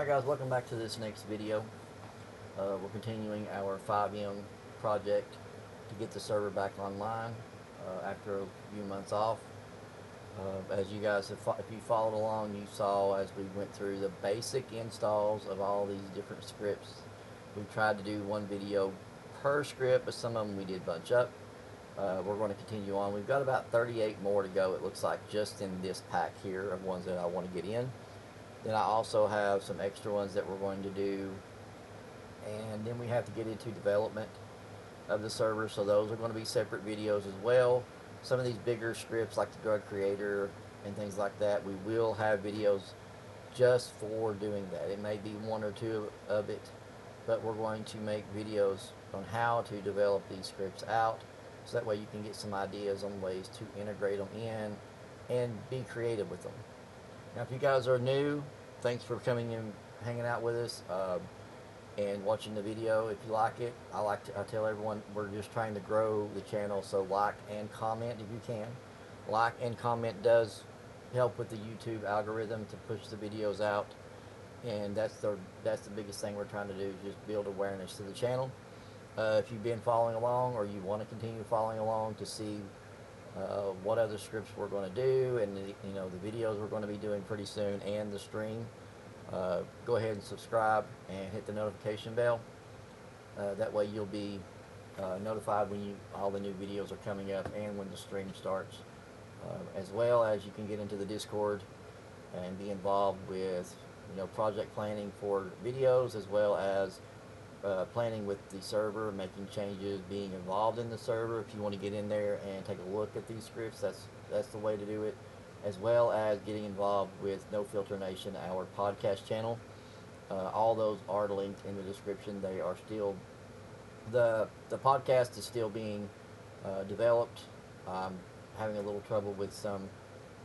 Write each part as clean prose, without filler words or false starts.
Hi guys, welcome back to this next video. We're continuing our FiveM project to get the server back online after a few months off. As you guys have, if you followed along, you saw as we went through the basic installs of all these different scripts. We tried to do one video per script, but some of them we did bunch up. We're going to continue on. We've got about 38 more to go, it looks like, just in this pack here of ones that I want to get in. Then I also have some extra ones that we're going to do, and then we have to get into development of the server, so those are going to be separate videos as well. Some of these bigger scripts like the drug creator and things like that, we will have videos just for doing that. It may be one or two of it, but we're going to make videos on how to develop these scripts out, so that way you can get some ideas on ways to integrate them in and be creative with them. Now, if you guys are new, thanks for coming and hanging out with us and watching the video. If you like it, I tell everyone we're just trying to grow the channel, so like and comment if you can. Like and comment does help with the YouTube algorithm to push the videos out, and that's the biggest thing we're trying to do, is just build awareness to the channel. If you've been following along, or you want to continue following along to see what other scripts we're going to do, and the videos we're going to be doing pretty soon, and the stream, go ahead and subscribe and hit the notification bell. That way you'll be notified when all the new videos are coming up and when the stream starts, as well as you can get into the Discord and be involved with project planning for videos, as well as planning with the server, making changes, being involved in the server. If you want to get in there and take a look at these scripts, that's the way to do it, as well as getting involved with No Filter Nation, our podcast channel. All those are linked in the description. They are still, the podcast is still being developed. I'm having a little trouble with some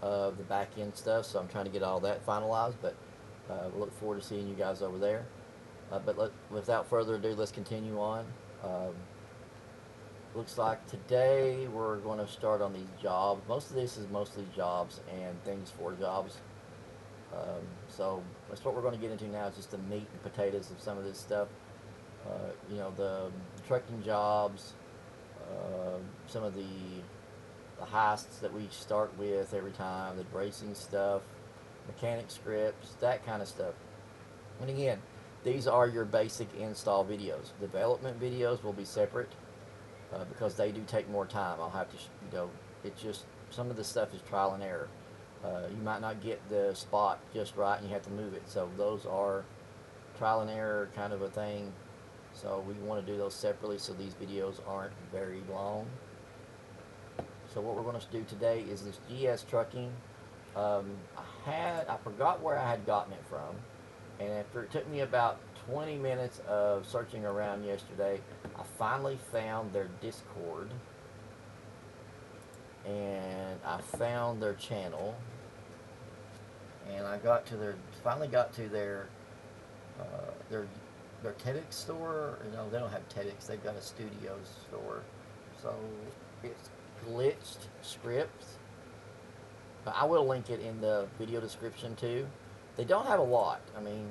of the back end stuff, so I'm trying to get all that finalized, but we look forward to seeing you guys over there. But without further ado, let's continue on. Looks like today we're going to start on these jobs. Most of this is mostly jobs and things for jobs. So that's what we're going to get into now, is just the meat and potatoes of some of this stuff. The trucking jobs, some of the heists that we start with every time, the racing stuff, mechanic scripts, that kind of stuff. And again, these are your basic install videos. Development videos will be separate because they do take more time. I'll have to, it's just, some of the stuff is trial and error. You might not get the spot just right and you have to move it. So those are trial and error kind of a thing. So we want to do those separately so these videos aren't very long. So what we're going to do today is this GS trucking. I forgot where I had gotten it from. And after it took me about 20 minutes of searching around yesterday, I finally found their Discord, and I found their channel, and I finally got to their TEDx store. No, they don't have TEDx. They've got a studio store. So it's Glitched Scripts. I will link it in the video description too. They don't have a lot. I mean,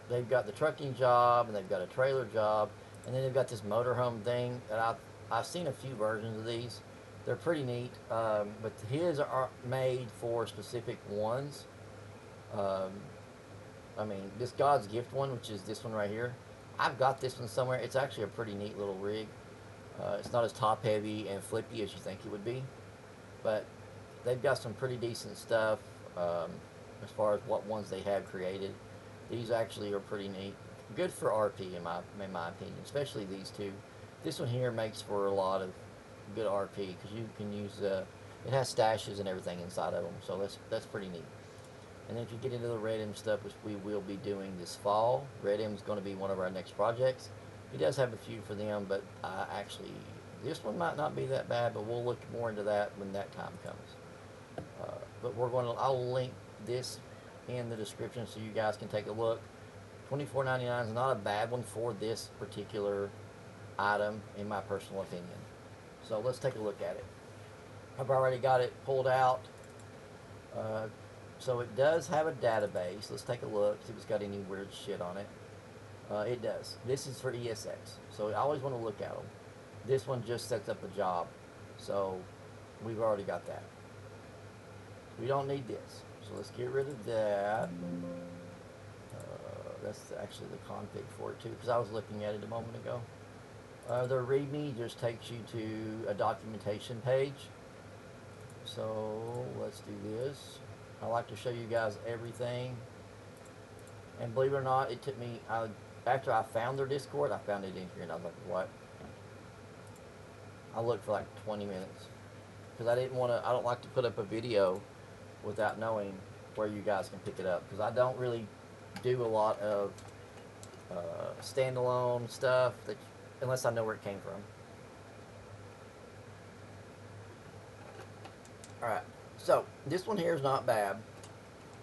they've got the trucking job, and they've got a trailer job, and then they've got this motorhome thing that I've seen a few versions of these. They're pretty neat, but his are made for specific ones. I mean, this God's Gift one, which is this one right here, I've got this one somewhere. It's actually a pretty neat little rig. It's not as top heavy and flippy as you think it would be, but they've got some pretty decent stuff. As far as what ones they have created, these actually are pretty neat. Good for RP in my opinion, especially these two. This one here makes for a lot of good RP because you can use it has stashes and everything inside of them, so that's pretty neat. And then if you get into the RedM stuff, which we will be doing this fall, RedM is going to be one of our next projects. He does have a few for them, but actually this one might not be that bad, but we'll look more into that when that time comes. But I'll link this in the description so you guys can take a look. $24.99 is not a bad one for this particular item, in my personal opinion. So let's take a look at it. I've already got it pulled out. So it does have a database. Let's take a look, see if it's got any weird shit on it. It does. This is for ESX, so I always want to look at them. This one just sets up a job, so we've already got that. We don't need this, so let's get rid of that. That's actually the config for it too, because I was looking at it a moment ago. The README just takes you to a documentation page. So let's do this. I like to show you guys everything. And believe it or not, it took me, after I found their Discord, I found it in here and I was like, what? I looked for like 20 minutes. Because I don't like to put up a video without knowing where you guys can pick it up. Because I don't really do a lot of standalone stuff unless I know where it came from. Alright, so this one here is not bad.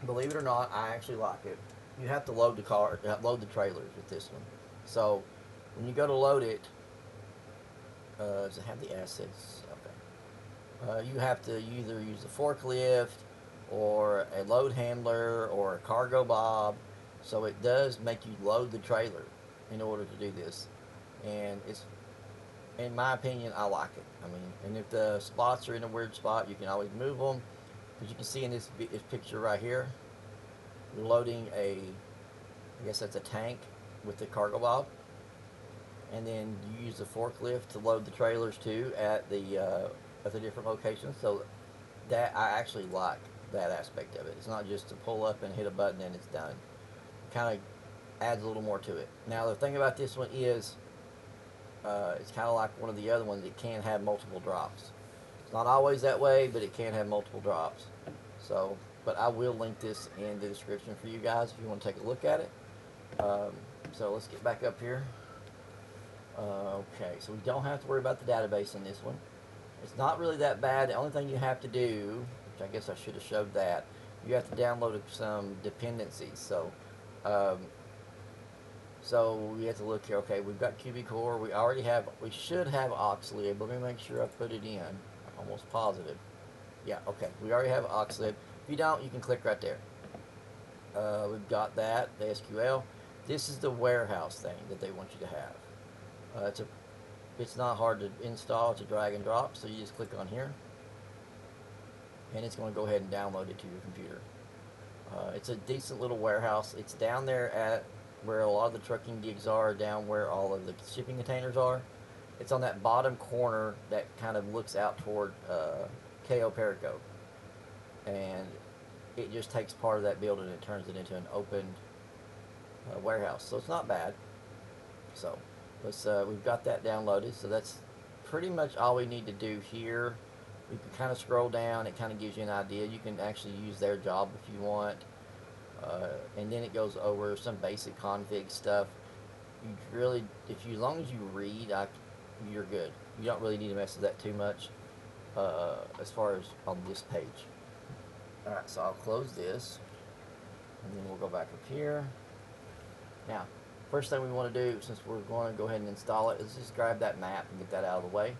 Believe it or not, I actually like it. You have to load the trailers with this one. So when you go to load it, does it have the assets? Okay. You have to either use a forklift or a load handler or a cargo bob. So it does make you load the trailer in order to do this, and it's, in my opinion, I like it. I mean, and if the spots are in a weird spot, you can always move them. Because you can see in this picture right here, you're loading I guess that's a tank with the cargo bob. And then you use the forklift to load the trailers too at the different locations. So that, I actually like that aspect of it. It's not just to pull up and hit a button and it's done. It kind of adds a little more to it. Now the thing about this one is, it's kind of like one of the other ones. It can have multiple drops. It's not always that way, but it can have multiple drops. So, but I will link this in the description for you guys if you want to take a look at it. So let's get back up here. Okay, so we don't have to worry about the database in this one. It's not really that bad. The only thing you have to do, which I guess I should have showed that, you have to download some dependencies. So, we have to look here. Okay, we've got GBCore. We should have Oxlib. Let me make sure I put it in. I'm almost positive. Yeah, okay. We already have Oxlib. If you don't, you can click right there. We've got that, the SQL. This is the warehouse thing that they want you to have. It's not hard to install. It's a drag and drop. So you just click on here, and it's going to go ahead and download it to your computer. It's a decent little warehouse. It's down there at where a lot of the trucking gigs are, down where all of the shipping containers are. It's on that bottom corner that kind of looks out toward Cayo Perico. And it just takes part of that building and turns it into an open warehouse. So it's not bad. So we've got that downloaded. So that's pretty much all we need to do here. We can kind of scroll down. It kind of gives you an idea. You can actually use their job if you want. And then it goes over some basic config stuff. As long as you read, you're good. You don't really need to mess with that too much as far as on this page. Alright, so I'll close this, and then we'll go back up here. Now, first thing we want to do, since we're going to go ahead and install it, is just grab that map and get that out of the way.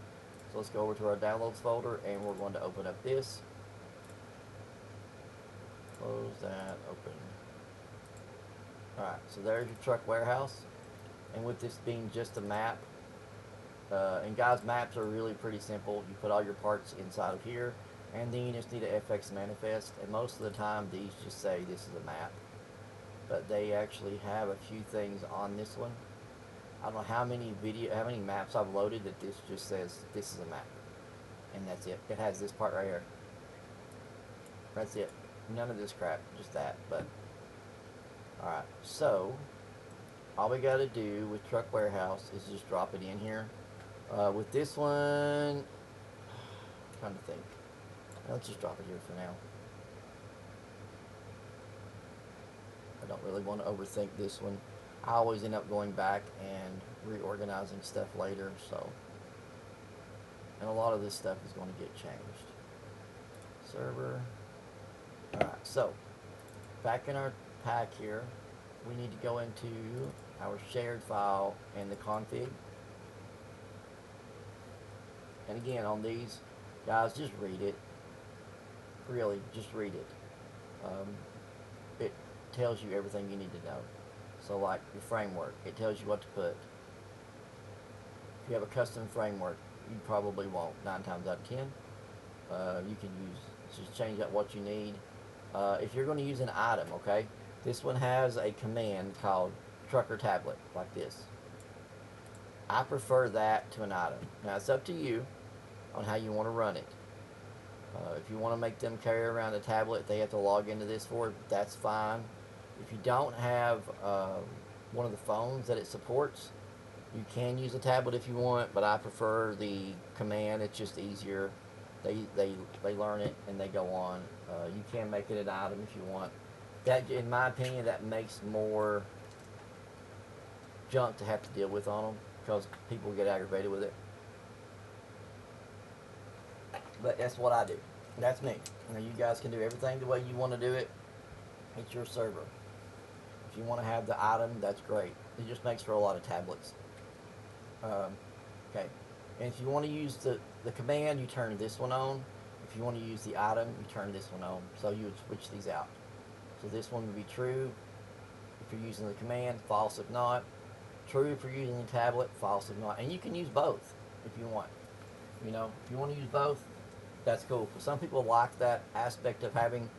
So let's go over to our downloads folder, and we're going to open up this. Close that, open. Alright, so there's your truck warehouse. And with this being just a map, and guys, maps are really pretty simple. You put all your parts inside of here, and then you just need an FX manifest. And most of the time, these just say this is a map. But they actually have a few things on this one. I don't know how many maps I've loaded that this just says this is a map. And that's it. It has this part right here. That's it. None of this crap, just that. But alright, so all we gotta do with Truck Warehouse is just drop it in here. With this one, I'm trying to think. Let's just drop it here for now. I don't really want to overthink this one. I always end up going back and reorganizing stuff later, so. And a lot of this stuff is going to get changed. Server. Alright, so back in our pack here, we need to go into our shared file and the config. And again, on these, guys, just read it. Really, just read it. Um, it tells you everything you need to know. So like your framework, it tells you what to put. If you have a custom framework, you probably won't 9 times out of 10. You can just change out what you need. If you're going to use an item, okay, this one has a command called trucker tablet, like this. I prefer that to an item. Now it's up to you on how you want to run it. If you want to make them carry around a tablet, they have to log into this for it, that's fine. If you don't have one of the phones that it supports, you can use a tablet if you want, but I prefer the command. It's just easier. They learn it and they go on. You can make it an item if you want. That, in my opinion, that makes more junk to have to deal with on them because people get aggravated with it. But that's what I do. That's me. You know, you guys can do everything the way you want to do it. It's your server. If you want to have the item, that's great. It just makes for a lot of tablets. Okay. And if you want to use the command, you turn this one on. If you want to use the item, you turn this one on. So you would switch these out. So this one would be true if you're using the command, false if not. True if you're using the tablet, false if not. And you can use both if you want. You know, if you want to use both, that's cool. But some people like that aspect of having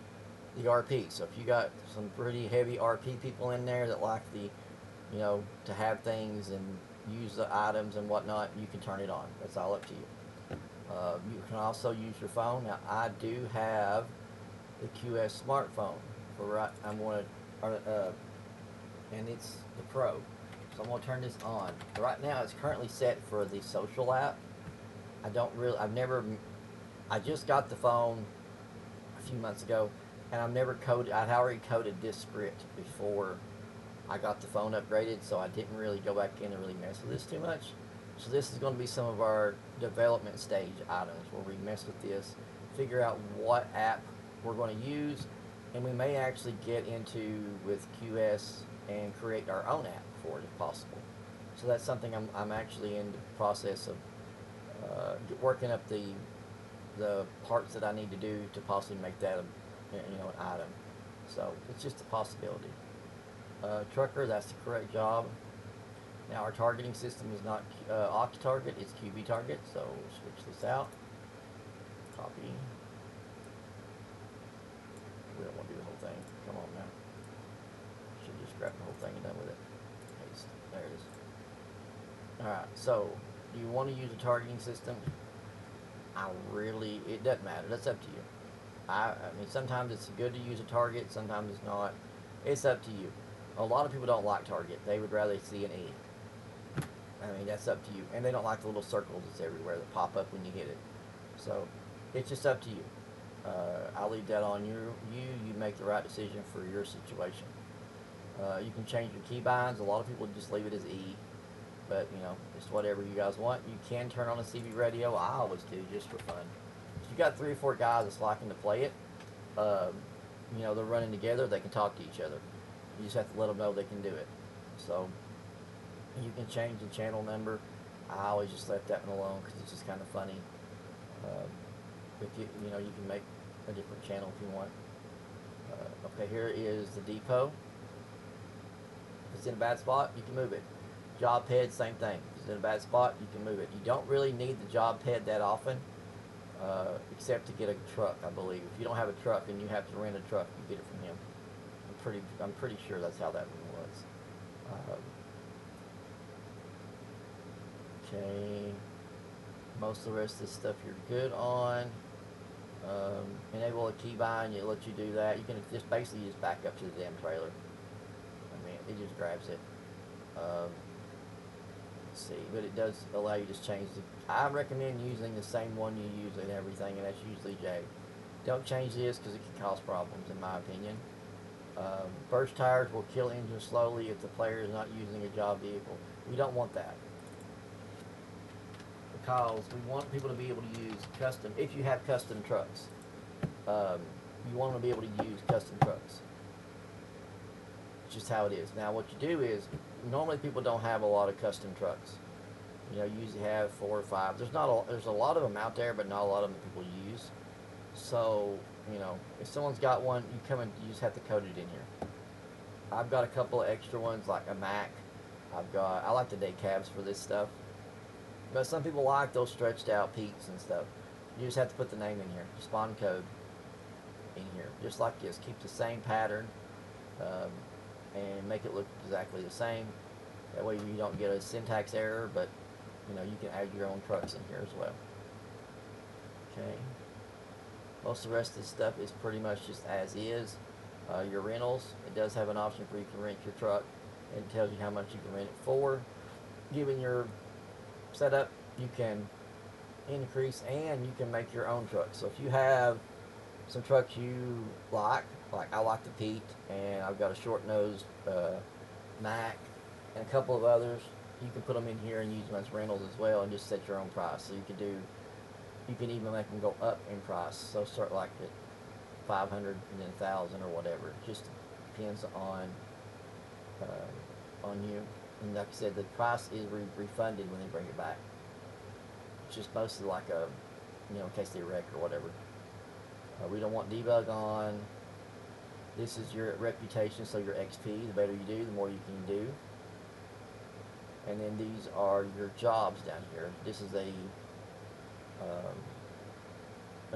the RP. So if you got some pretty heavy RP people in there that like the, you know, to have things and use the items and whatnot, you can turn it on. That's all up to you. You can also use your phone. Now I do have the QS smartphone for I'm going to, and it's the Pro. So I'm going to turn this on. Right now it's currently set for the social app. I just got the phone a few months ago, and I'd already coded this script before I got the phone upgraded, so I didn't really go back in and really mess with this too much. So this is going to be some of our development stage items where we mess with this, figure out what app we're going to use, and we may actually get into with QS and create our own app for it if possible. So that's something I'm actually in the process of working up the parts that I need to do to possibly make that an item. So it's just a possibility. Trucker, that's the correct job. Now our targeting system is not OctaTarget, it's QBTarget, so we'll switch this out. Copy. We don't want to do the whole thing. Come on now. Should just grab the whole thing and done with it. Paste. There it is. Alright, so do you want to use a targeting system? It doesn't matter. That's up to you. I mean, sometimes it's good to use a target, sometimes it's not. It's up to you. A lot of people don't like target. They would rather see an E. I mean, that's up to you. And they don't like the little circles that's everywhere that pop up when you hit it. So, it's just up to you. I'll leave that on you. You make the right decision for your situation. You can change your keybinds. A lot of people just leave it as E. But, you know, it's whatever you guys want. You can turn on a CB radio. I always do, just for fun. If you got 3 or 4 guys that's liking to play it, you know, they're running together, they can talk to each other. You just have to let them know they can do it. So, you can change the channel number. I always just left that one alone because it's just kind of funny. If you know, you can make a different channel if you want. Okay, here is the depot. If it's in a bad spot, you can move it. Job ped, same thing. If it's in a bad spot, you can move it. You don't really need the job ped that often, except to get a truck, I believe. If you don't have a truck and you have to rent a truck, you get it from him. I'm pretty sure that's how that one was. Okay. Most of the rest of this stuff you're good on. Enable a keybind, it lets you do that. You can just basically just back up to the damn trailer. I mean, it just grabs it. Let's see, but it does allow you to change I recommend using the same one you use in everything, and that's usually J. Don't change this because it can cause problems, in my opinion. Burst tires will kill engines slowly if the player is not using a job vehicle. We don't want that, because we want people to be able to use custom. If you have custom trucks, you want them to be able to use custom trucks. It's just how it is. Now, what you do is, normally people don't have a lot of custom trucks. You know, you usually have 4 or 5. There's a lot of them out there, but not a lot of them people use. So you know, if someone's got one, you come and you just have to code it in here. I've got a couple of extra ones like a Mac. I like the day cabs for this stuff. But some people like those stretched out peaks and stuff. You just have to put the name in here, spawn code in here, just like this. Keep the same pattern and make it look exactly the same. That way you don't get a syntax error, but you know, you can add your own trucks in here as well. Okay. Most of the rest of this stuff is pretty much just as is. Your rentals, it does have an option where you can rent your truck, and it tells you how much you can rent it for. Given your setup, you can increase and you can make your own trucks. So if you have some trucks you like I like the Pete, and I've got a short nosed Mac and a couple of others, you can put them in here and use them as rentals as well, and just set your own price. So you can even make them go up in price. So start like at 500 and then 1,000 or whatever. It just depends on you. And like I said, the price is refunded when they bring it back. It's just mostly like a, you know, in case they wreck or whatever. We don't want debug on. This is your reputation, so your XP. The better you do, the more you can do. And then these are your jobs down here. This is an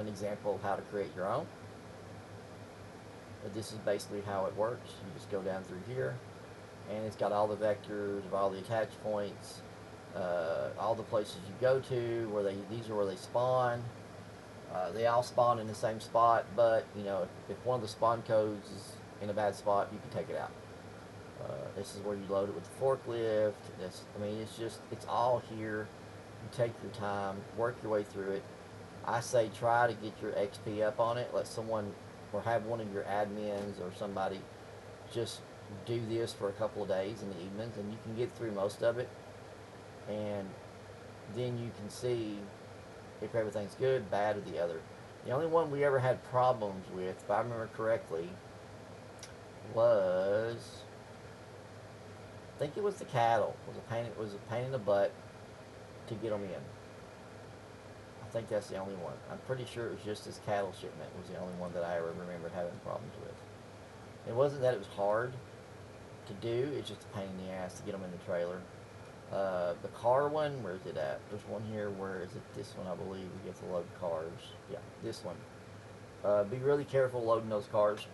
example of how to create your own. But this is basically how it works. You just go down through here, and it's got all the vectors of all the attach points, all the places you go to, these are where they spawn. They all spawn in the same spot, but you know, if one of the spawn codes is in a bad spot, you can take it out. This is where you load it with the forklift. It's all here. You take your time, work your way through it. I say try to get your XP up on it. Let someone, or have one of your admins or somebody just do this for a couple of days in the evenings, and you can get through most of it, and then you can see if everything's good, bad, or the other. The only one we ever had problems with, if I remember correctly, was, I think it was the cattle. It was a pain in the butt to get them in. I think that's the only one. I'm pretty sure it was just this cattle shipment was the only one that I ever remembered having problems with. It wasn't that it was hard to do, it's just a pain in the ass to get them in the trailer. The car one, where is it at? There's one here, where is it? This one, I believe, we get to load cars. Yeah, this one. Be really careful loading those cars.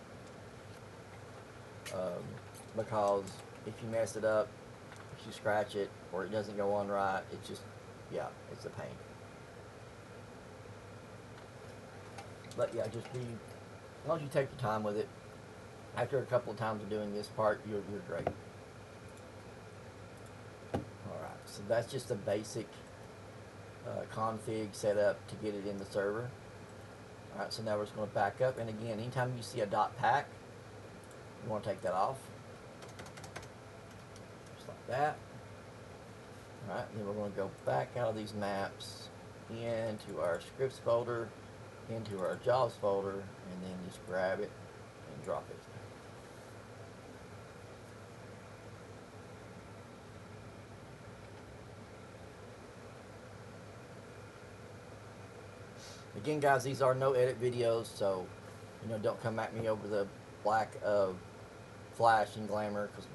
Because if you mess it up, if you scratch it, or it doesn't go on right, it's just, yeah, it's a pain. But yeah, just be, as long as you take your time with it, after a couple of times of doing this part, you're great. Alright, so that's just a basic config setup to get it in the server. Alright, so now we're just going to back up, and again, anytime you see a .pack, you want to take that off. Just like that. Alright, then we're going to go back out of these maps into our scripts folder, into our jobs folder, and then just grab it and drop it. Again, guys, these are no edit videos, so you know, don't come at me over the lack of flash and glamour, because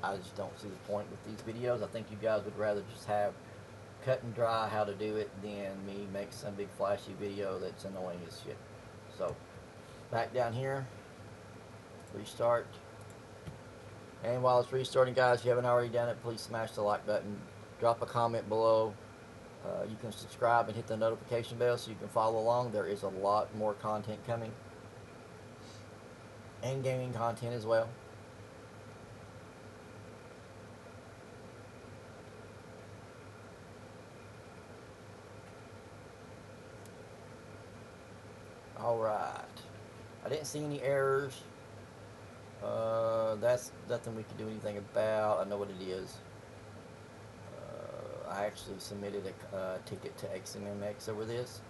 I just don't see the point with these videos. I think you guys would rather just have cut and dry how to do it than me make some big flashy video that's annoying as shit. So back down here, restart, and while it's restarting, guys, if you haven't already done it, please smash the like button, drop a comment below. You can subscribe and hit the notification bell so you can follow along. There is a lot more content coming, and gaming content as well. Alright, I didn't see any errors. That's nothing we can do anything about. I know what it is. I actually submitted a ticket to XMMX over this,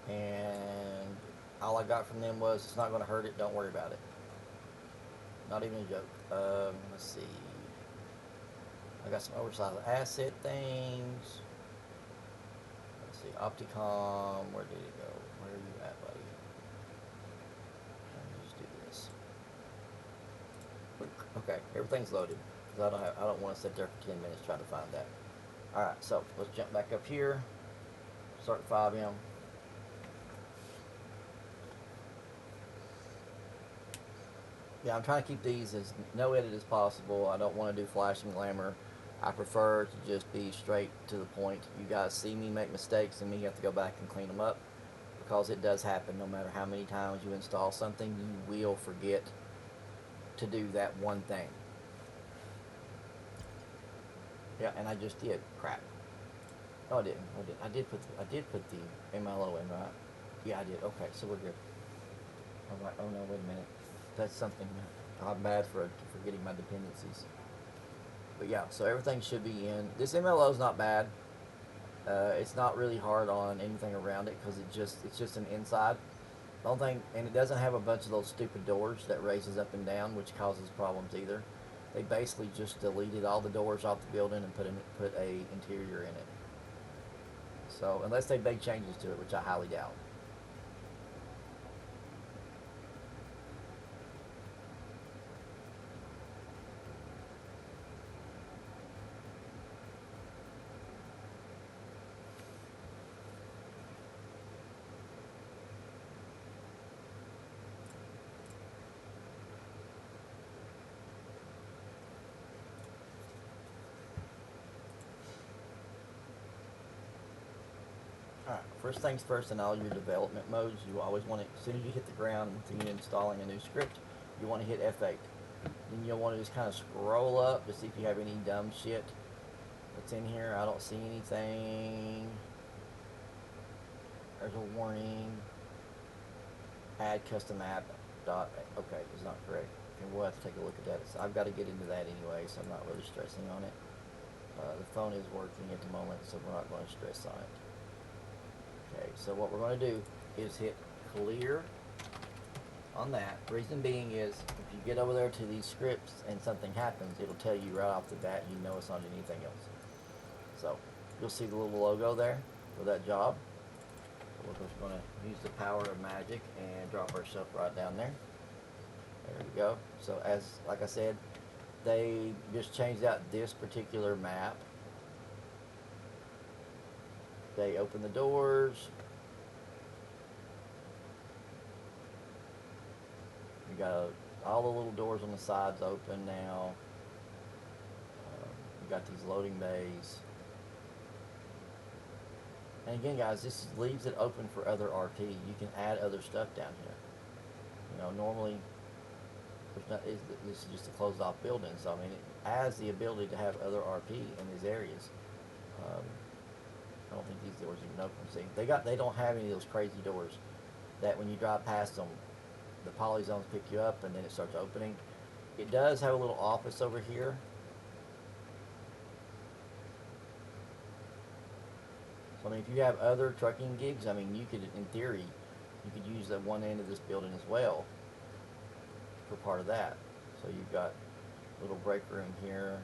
and all I got from them was, it's not going to hurt it, don't worry about it. Not even a joke. Let's see. I got some oversized asset things. Let's see, Opticom, where did it go? Where are you at, buddy? Okay, everything's loaded. 'Cause I don't want to sit there for 10 minutes trying to find that. All right, so let's jump back up here. Start FiveM. Yeah, I'm trying to keep these as no edit as possible. I don't want to do flash and glamour. I prefer to just be straight to the point. You guys see me make mistakes and me have to go back and clean them up, because it does happen. No matter how many times you install something, you will forget to do that one thing. Yeah, and I just did. Crap. No, I didn't. I did put the MLO in, right? Yeah, I did. Okay, so we're good. All right. Oh no, wait a minute. That's something. I'm bad for forgetting my dependencies. But yeah, so everything should be in. This MLO is not bad. It's not really hard on anything around it, because it's just an inside. The only thing, and it doesn't have a bunch of those stupid doors that raises up and down, which causes problems either. They basically just deleted all the doors off the building and put a interior in it. So unless they make changes to it, which I highly doubt. Alright, first things first, in all your development modes, you always want to, as soon as you hit the ground when you're installing a new script, you want to hit F8. Then you'll want to just kind of scroll up to see if you have any dumb shit that's in here. I don't see anything. There's a warning. Add custom app. Okay, it's not correct. And we'll have to take a look at that. So I've got to get into that anyway, so I'm not really stressing on it. The phone is working at the moment, so we're not going to stress on it. Okay, so what we're going to do is hit clear on that. Reason being is, if you get over there to these scripts and something happens, it'll tell you right off the bat. You know it's not anything else. So you'll see the little logo there for that job. So we're just going to use the power of magic and drop our stuff right down there. There we go. So like I said, they just changed out this particular map. They open the doors. We got all the little doors on the sides open now. We got these loading bays. And again, guys, this leaves it open for other RP. You can add other stuff down here. You know, normally this is just a closed off building, so I mean, it has the ability to have other RP in these areas. I don't think these doors even open. See, they don't have any of those crazy doors that when you drive past them, the polyzones pick you up and then it starts opening. It does have a little office over here. So I mean, if you have other trucking gigs, I mean, you could, in theory, you could use that one end of this building as well for part of that. So you've got a little break room here.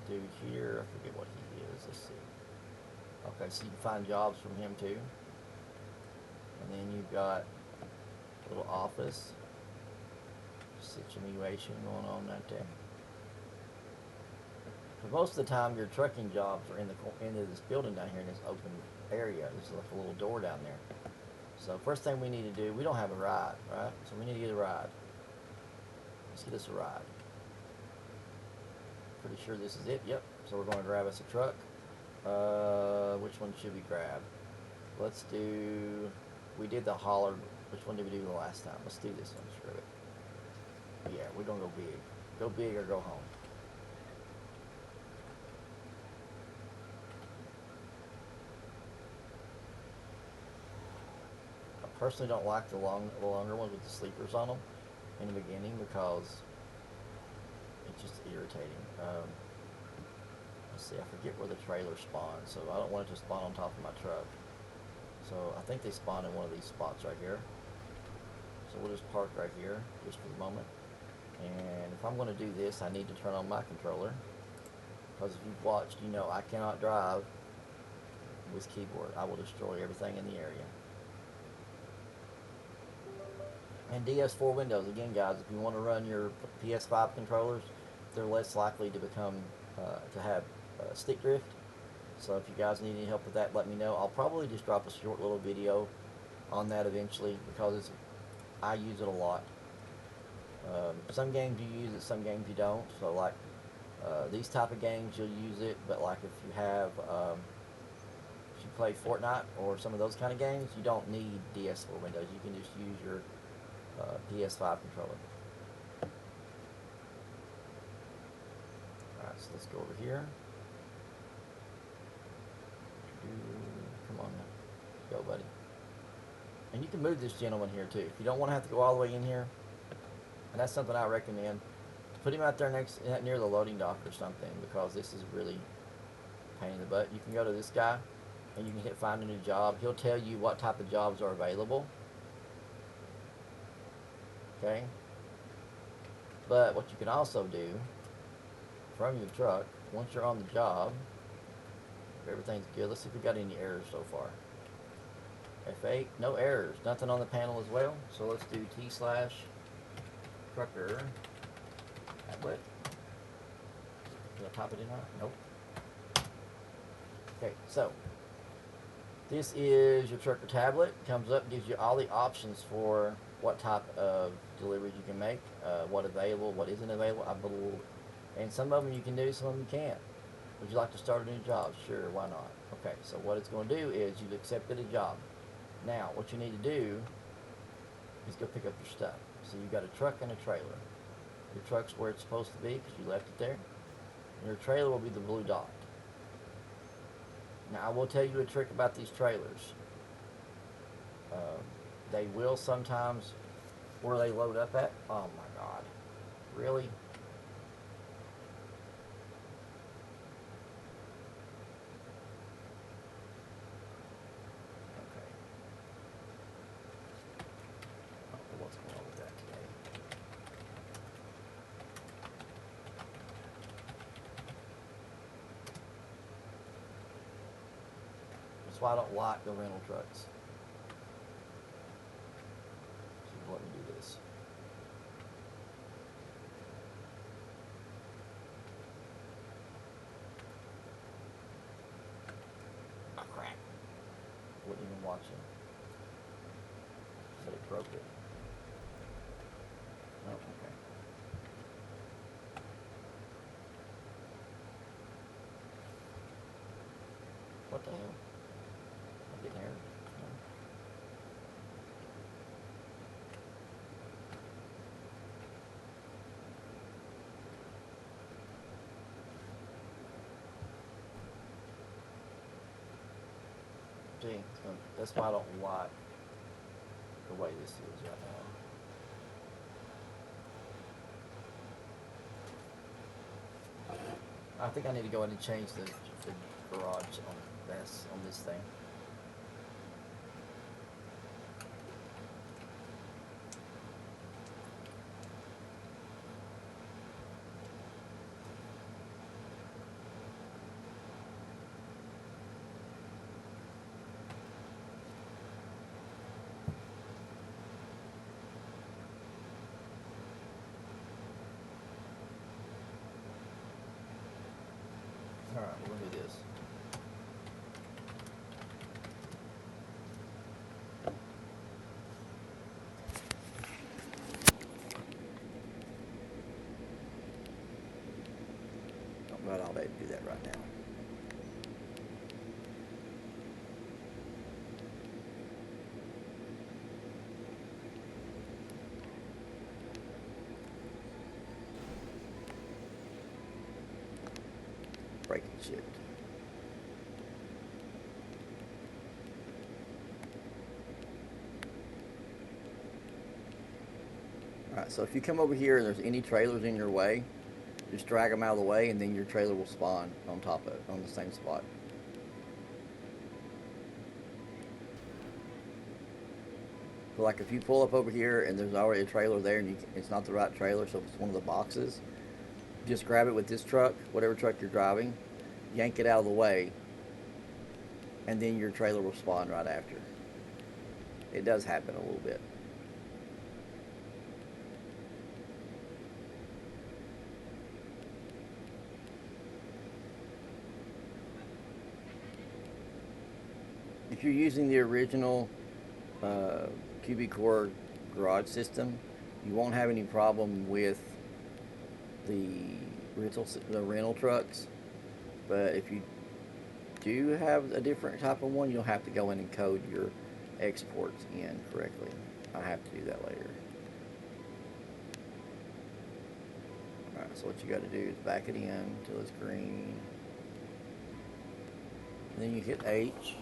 Little dude here, I forget what he is. Let's see. Okay, so you can find jobs from him too. And then you've got a little office situation going on right there. Because most of the time your trucking jobs are in the end of this building down here in this open area. There's like a little door down there. So first thing we need to do, we don't have a ride, right? So we need to get a ride. Let's get us a ride. Pretty sure this is it. Yep. So we're going to grab us a truck. Which one should we grab? Let's do, we did the hauler. Which one did we do the last time? Let's do this one. Screw it. Yeah, we're going to go big. Go big or go home. I personally don't like the longer ones with the sleepers on them in the beginning, because it's just irritating. Let's see, I forget where the trailer spawns, so I don't want it to spawn on top of my truck. So I think they spawn in one of these spots right here. So we'll just park right here just for the moment. And if I'm going to do this, I need to turn on my controller, because if you've watched, you know I cannot drive with keyboard. I will destroy everything in the area. And DS4 windows, again guys, if you want to run your PS5 controllers, they're less likely to become, to have stick drift. So if you guys need any help with that, let me know. I'll probably just drop a short little video on that eventually, because I use it a lot. Some games you use it, some games you don't. So like these type of games you'll use it, but like if you have, if you play Fortnite or some of those kind of games, you don't need DS4 windows. You can just use your PS5 controller. Alright, so let's go over here. Come on now. Go, buddy. And you can move this gentleman here too. If you don't want to have to go all the way in here, and that's something I recommend, put him out there near the loading dock or something, because this is really a pain in the butt. You can go to this guy and you can hit find a new job. He'll tell you what type of jobs are available. Okay? But what you can also do from your truck, once you're on the job, if everything's good, let's see if we got any errors so far. F8, no errors, nothing on the panel as well. So let's do T/trucker tablet. Did I type it in right? Nope. Okay, so this is your trucker tablet. Comes up, gives you all the options for what type of deliveries you can make, what available, what isn't available, I believe. And some of them you can do, some of them you can't. Would you like to start a new job? Sure, why not? Okay, so what it's going to do is you've accepted a job. Now, what you need to do is go pick up your stuff. So you've got a truck and a trailer. Your truck's where it's supposed to be because you left it there. And your trailer will be the blue dot. Now, I will tell you a trick about these trailers. They will sometimes, where they load up at, oh my God, really? Okay. I don't know what's going on with that today. That's why I don't like the rental trucks. So let me do this. Oh crap. Wasn't even watching. But it broke it. Oh, okay. What the hell? I'm getting errors. No. See, so that's why I don't like the way this is right now. I think I need to go in and change the garage on this thing. Alright, we're going to do this. I'm glad I'll be able to do that right now. Braking shift. Alright, so if you come over here and there's any trailers in your way, just drag them out of the way and then your trailer will spawn on top of it, on the same spot. So like if you pull up over here and there's already a trailer there and it's not the right trailer, so it's one of the boxes, just grab it with this truck, whatever truck you're driving, yank it out of the way, and then your trailer will spawn right after. It does happen a little bit. If you're using the original GBCore garage system, you won't have any problem with the rental trucks. But if you do have a different type of one, you'll have to go in and code your exports in correctly. I have to do that later. Alright, so what you got to do is back it in until it's green. And then you hit H.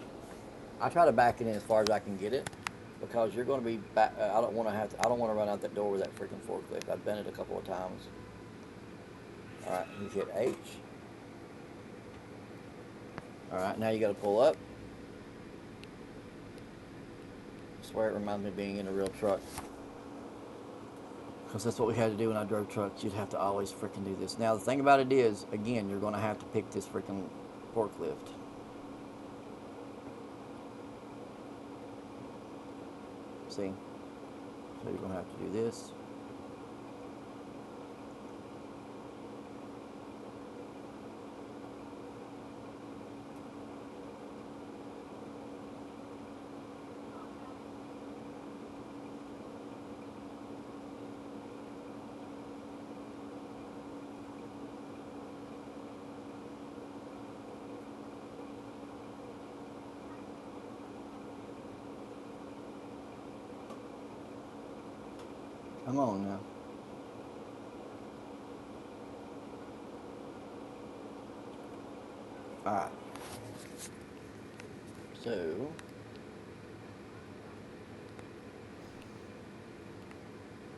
I try to back it in as far as I can get it, because you're going to be back. I don't want to run out that door with that freaking forklift. I've bent it a couple of times. All right, you hit H. All right, now you got to pull up. I swear it reminds me of being in a real truck, because that's what we had to do when I drove trucks. You'd have to always freaking do this. Now the thing about it is, again, you're going to have to pick this freaking forklift. See? So you're going to have to do this. Come on now. Alright. So, of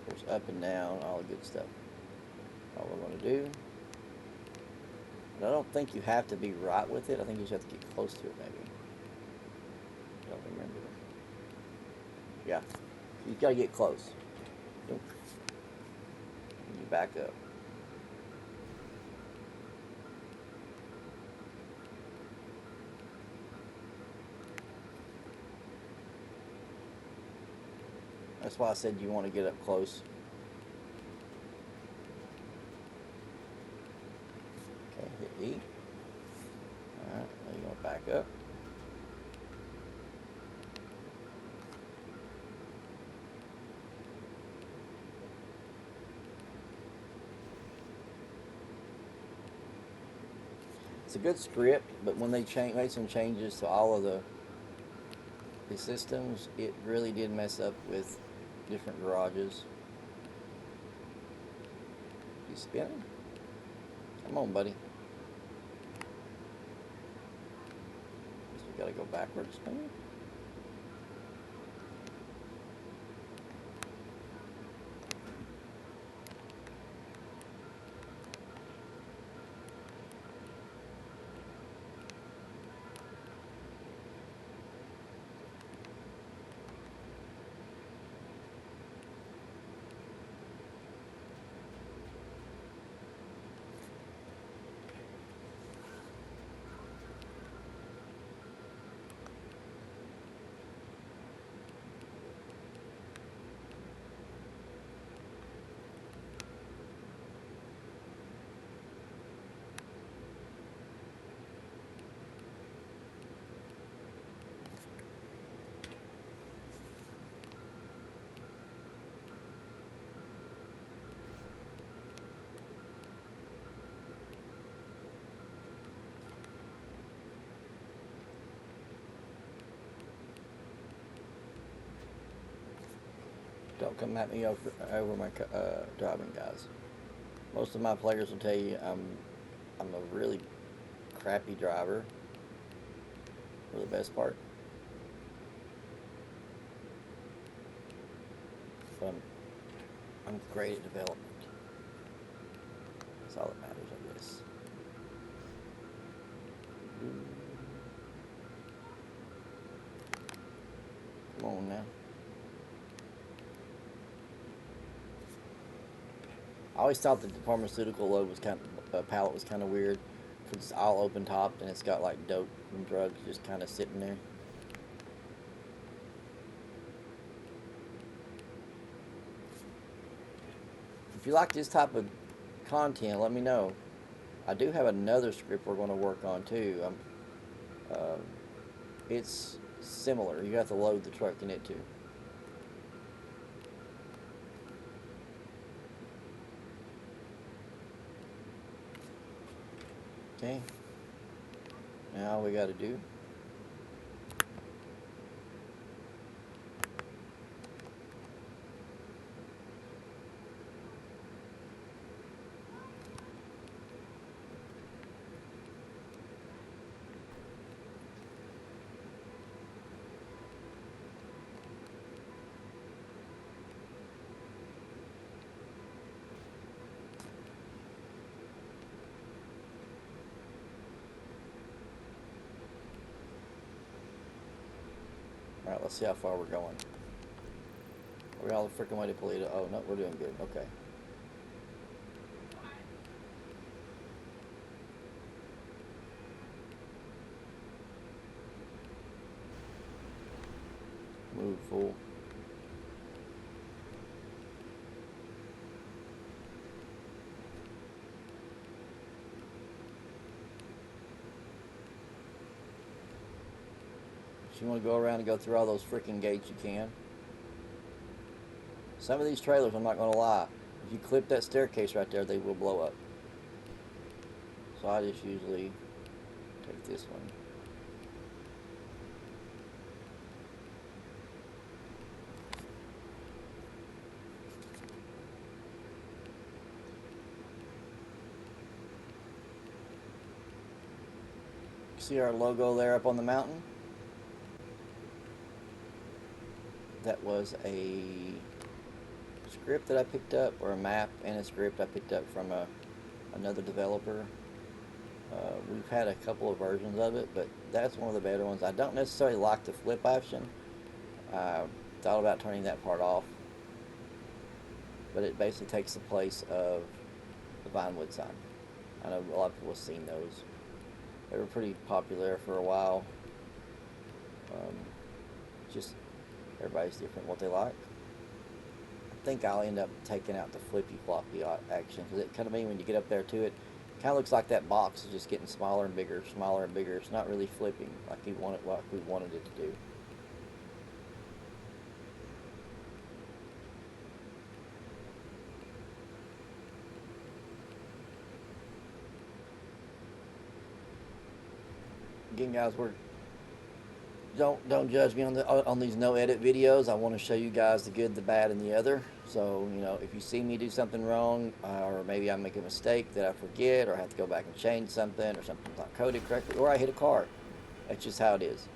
course, up and down, all the good stuff. All we're going to do. And I don't think you have to be right with it. I think you just have to get close to it, maybe. I don't remember. Yeah. You got to get close. And you back up. That's why I said you want to get up close. Okay, hit E. Alright, now you're going to back up. It's a good script, but when they made some changes to all of the systems, it really did mess up with different garages. You spinning? Come on, buddy. Guess we gotta go backwards, maybe? Don't come at me over my driving, guys. Most of my players will tell you I'm a really crappy driver, for the best part. But I'm great at development. That's all that matters, I guess. Come on now. I always thought that the pharmaceutical load was palette was kind of weird. It's all open topped and it's got like dope and drugs just kind of sitting there. If you like this type of content, let me know. I do have another script we're going to work on too. It's similar. You have to load the truck in it too. Okay. Now all we got to do Alright, let's see how far we're going. Are we all the freaking way to Polito? Oh, no, we're doing good. Okay. Move, fool. If you want to go around and go through all those freaking gates, you can. Some of these trailers, I'm not going to lie, if you clip that staircase right there, they will blow up. So I just usually take this one. See our logo there up on the mountain? That was a script that I picked up, or a map and a script I picked up from another developer. We've had a couple of versions of it, but that's one of the better ones. I don't necessarily like the flip option. I thought about turning that part off, but it basically takes the place of the Vinewood sign. I know a lot of people have seen those. They were pretty popular for a while. Just everybody's different what they like. I think I'll end up taking out the flippy floppy action, because it kind of means when you get up there to it, kind of looks like that box is just getting smaller and bigger, smaller and bigger. It's not really flipping like we wanted it to do. Again, guys, don't judge me on these no edit videos. I want to show you guys the good, the bad, and the other. So, you know, if you see me do something wrong, or maybe I make a mistake that I forget, or I have to go back and change something, or something's not coded correctly, or I hit a car, that's just how it is.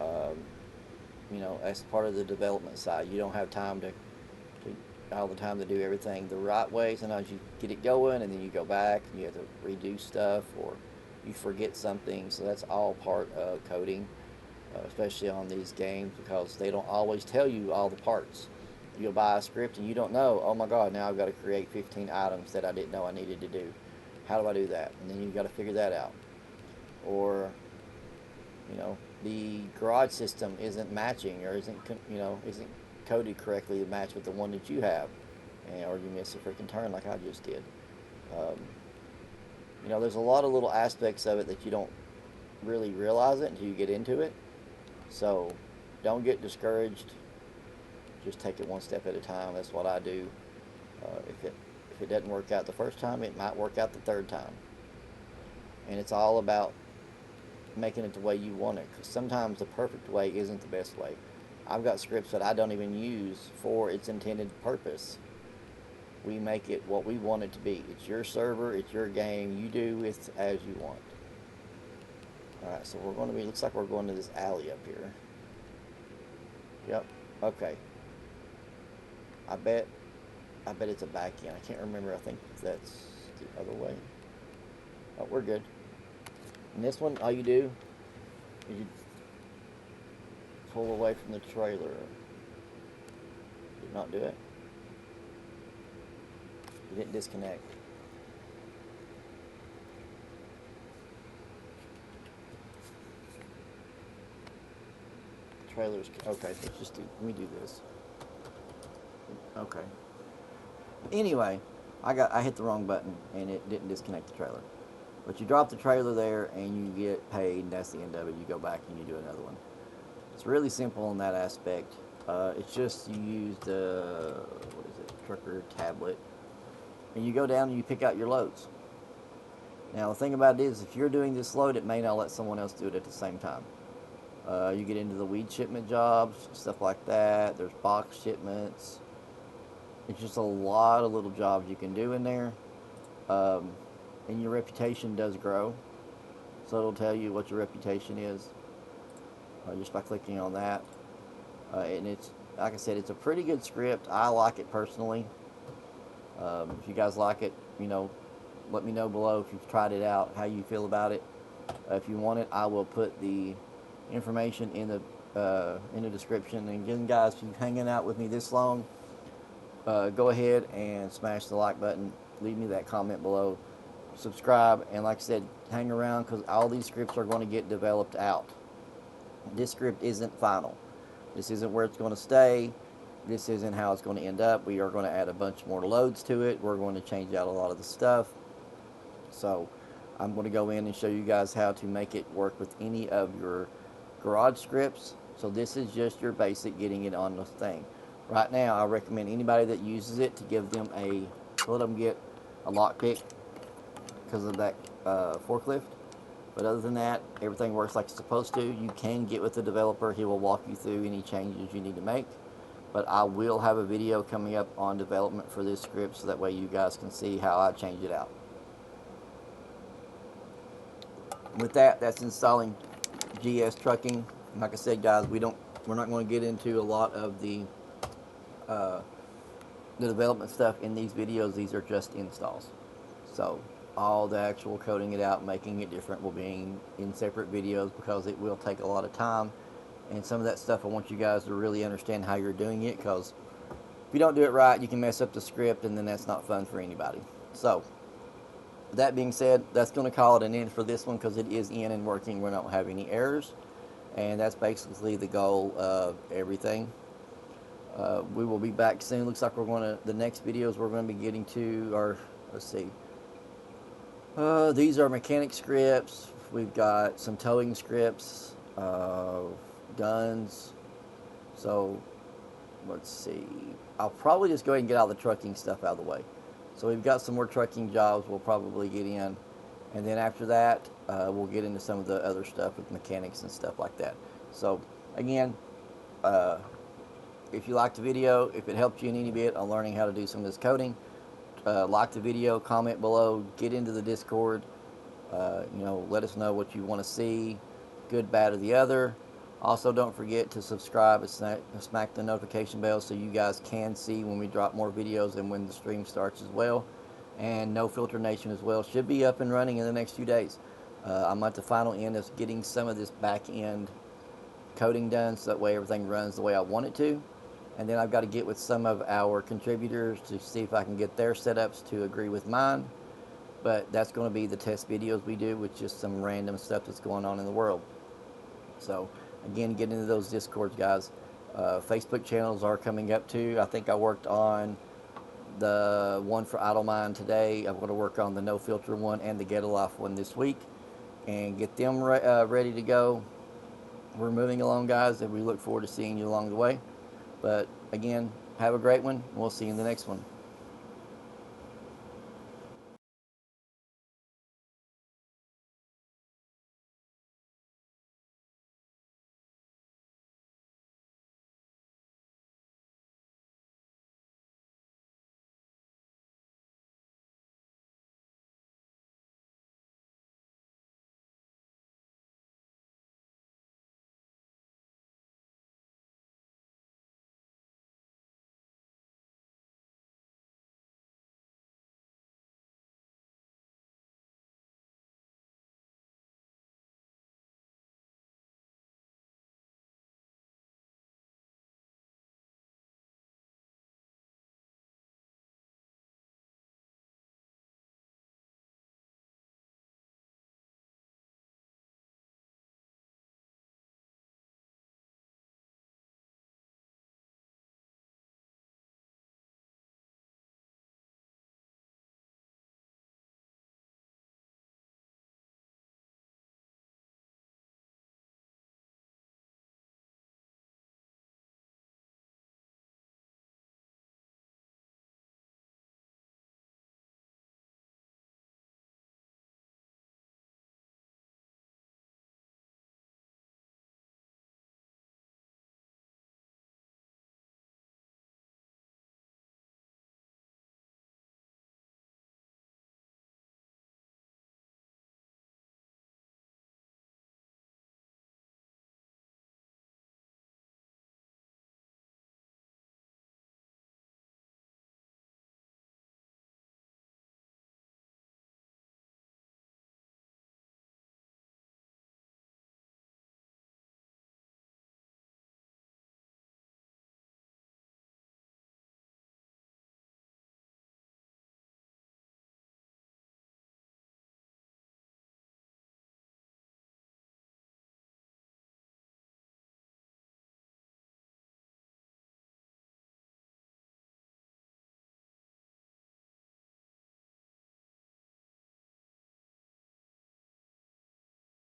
You know, that's part of the development side. You don't have time to all the time to do everything the right way. Sometimes you get it going and then you go back and you have to redo stuff, or you forget something. So that's all part of coding, especially on these games, because they don't always tell you all the parts. You'll buy a script and you don't know, oh my god, now I've got to create 15 items that I didn't know I needed to do. How do I do that? And then you've got to figure that out. Or, you know, the garage system isn't matching, or isn't coded correctly to match with the one that you have, or you miss a freaking turn like I just did. You know, there's a lot of little aspects of it that you don't really realize it until you get into it. So don't get discouraged. Just take it one step at a time. That's what I do. If it doesn't work out the first time, it might work out the third time. And it's all about making it the way you want it, because sometimes the perfect way isn't the best way. I've got scripts that I don't even use for its intended purpose. We make it what we want it to be. It's your server, it's your game, you do it as you want. Alright, so looks like we're going to this alley up here. Yep, okay. I bet it's a back end. I can't remember, I think that's the other way. Oh, we're good. And this one, all you do is you pull away from the trailer. Did not do it. You didn't disconnect. Trailers. Okay, let me do this. Okay. Anyway, I hit the wrong button and it didn't disconnect the trailer. But you drop the trailer there and you get paid, and that's the end of it. You go back and you do another one. It's really simple in that aspect. It's just you use the, what is it, trucker tablet, and you go down and you pick out your loads. Now the thing about it is, if you're doing this load, it may not let someone else do it at the same time. You get into the weed shipment jobs, stuff like that. There's box shipments. It's just a lot of little jobs you can do in there. And your reputation does grow. So it'll tell you what your reputation is just by clicking on that. And it's, like I said, it's a pretty good script. I like it personally. If you guys like it, let me know below if you've tried it out, how you feel about it. If you want it, I will put the information in the description. And again, guys, if you're hanging out with me this long, go ahead and smash the like button. Leave me that comment below. Subscribe, and like I said, hang around, because all these scripts are going to get developed out. This script isn't final. This isn't where it's going to stay. This isn't how it's going to end up. We are going to add a bunch more loads to it. We're going to change out a lot of the stuff. So I'm going to go in and show you guys how to make it work with any of your garage scripts. So this is just your basic getting it on the thing. Right now, I recommend anybody that uses it to give them let them get a lockpick because of that forklift. But other than that, everything works like it's supposed to. You can get with the developer. He will walk you through any changes you need to make. But I will have a video coming up on development for this script, so that way you guys can see how I change it out. With that, that's installing GS trucking. And like I said, guys, we're not going to get into a lot of the development stuff in these videos. These are just installs. So all the actual coding it out, making it different, will be in separate videos, because it will take a lot of time. And some of that stuff I want you guys to really understand how you're doing it, because if you don't do it right, you can mess up the script, and then that's not fun for anybody. So with that being said, that's going to call it an end for this one, because it is in and working. We don't have any errors, and that's basically the goal of everything. We will be back soon. Looks like the next videos we're going to be getting to are, let's see, these are mechanic scripts. We've got some towing scripts, guns. So let's see, I'll probably just go ahead and get all the trucking stuff out of the way. So we've got some more trucking jobs we'll probably get in, and then after that we'll get into some of the other stuff with mechanics and stuff like that. So again, if you liked the video, if it helped you in any bit on learning how to do some of this coding, like the video, comment below, get into the Discord. Let us know what you want to see, good, bad, or the other. Also, don't forget to subscribe and smack the notification bell, so you guys can see when we drop more videos and when the stream starts as well. And No Filter Nation as well should be up and running in the next few days. I'm at the final end of getting some of this back end coding done, so that way everything runs the way I want it to. And then I've got to get with some of our contributors to see if I can get their setups to agree with mine. But that's going to be the test videos we do with just some random stuff that's going on in the world. So again, get into those Discords, guys. Facebook channels are coming up too. I think I worked on the one for Idle Mind today. I'm going to work on the No Filter one and the Get a Life one this week, and get them ready to go. We're moving along, guys, and we look forward to seeing you along the way. But again, have a great one. We'll see you in the next one.